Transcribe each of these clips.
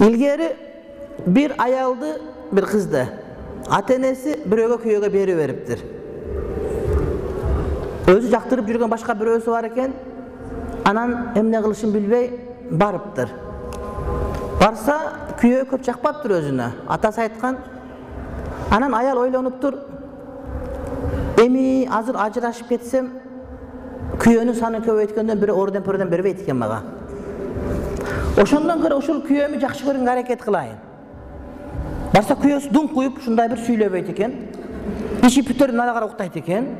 İlgeri bir ayaldı, bir kızdı. Ata-enesi biröөгө kүйөөгө берип бериптир. Өзү жактырып жүргөн башка бирөөсү бар экен. Анан эмне кылышын билбей барыптыр. Барса, күйөө көп жакпаптыр өзүнө. Атасы айткан. Анан аял ойлонуптур. Эми азыр ажырашып кетсем, күйөөнүн саны көбөйткөндөн бири орден пөрдөн бербейт экен мага. Ошондон көрө ушул күйөөмү жакшы көргөнгө аракет кылайын. Барса күйөөсү дун куюп ушундай бир сүйлөбөйт экен. Иши бүтөрүп нара карап уктайт экен.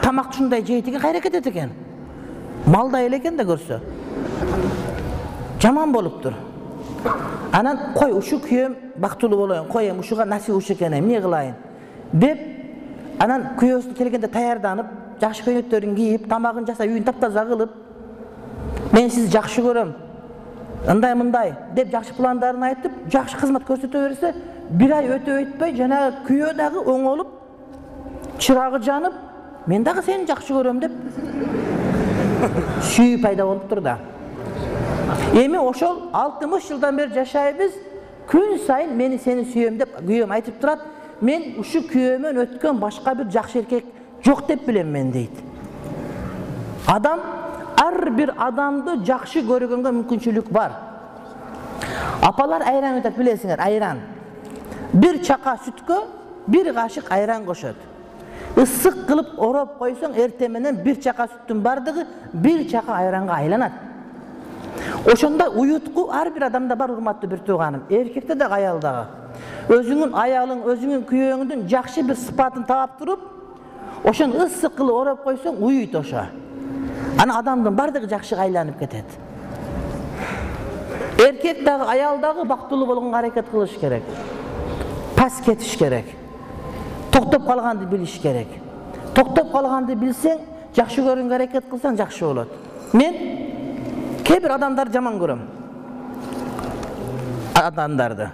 Тамакты ушундай жейт экен, кайра кетет экен. Малдай эле экен да көрсө. Жаман болуптур. Анан кой ушу күйөөм бактылуу болоюн, кой эми ушуга насип ушу экен, эмне кылайын деп анан күйөөсү келгенде таярданып, жакшы көйнөктөрүн кийип, тамагын жасап, үйүн таптаза кылып, мен сизди жакшы көрөм, ындай-мындай деп жакшы пландарын айтып, жакшы кызмат көрсөтө берсе, бир ай өтө өтпөй жанагы күйөө дагы оңолуп, чырагы жанып, мен дагы сени жакшы көрөм деп сүйүү пайда болуптур да. Эми ошол 60 жылдан бери жашайбыз, күн сайын мени сени сүйөм деп күйөөм айтып турат. Мен ушу күйөөмөн өткөн башка бир жакшы эркек жок деп билем мен дейт. Адам ар бир адамды жакшы көргөнгө мүмкүнчүлүк бар. Апалар айран айтат, билесиңер, айран. Bir чака сүткө bir кашык айран кошот. Ысык кылып ороп койсоң, эртең менен bir чака сүттүн бардыгы bir чака айранга айланат. Ошондой уютку ар бир адамда бар, урматтуу бир тууганым. Эркекте да, аялдагы. Өзүңүн аялың, өзүңүн күйөөңдүн жакшы бир сыпатын таап туруп, ошону ысык кылып ороп койсоң, уйуйт ошо. Ана адамдын бардыгы жакшы айланып кетет. Эркек дагы, аял дагы бактылуу болгонго аракет кылыш керек. Пас кетиш керек. Токтоп калганды билиш керек. Токтоп калганды билсең, жакшы көргөнгө аракет кылсаң жакшы болот. Мен кээ бир адамдарды жаман көрөм. Адамдарды.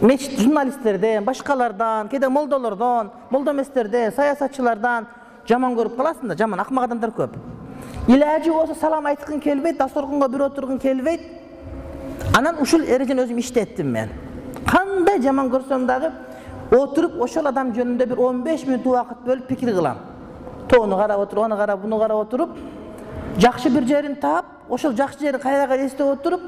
Мечит журналисттерден, башкалардан, кээде молдолордон, молдо эместерден, саясатчылардан жаман көрүп каласың да, жаман акмак адамдар көп. Илажы болсо салам айткың келбейт, дасторконго бир отургуң келбейт. Анан ушул эрежени өзүм иштеттим мен. Кандай жаман көрсөм дагы отуруп ошол адам жөнүндө бир 15 мүнөт убакыт бөлүп пикир кылам. Тону карап отуруп, аны карап, буну карап отуруп, жакшы бир жерин таап, ошол жакшы жерин кайрага эстеп отуруп,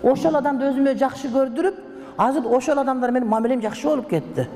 ошол адамды өзүмө жакшы көрдүрүп, азыр ошол адамдар менин мамилем жакшы болуп кетти.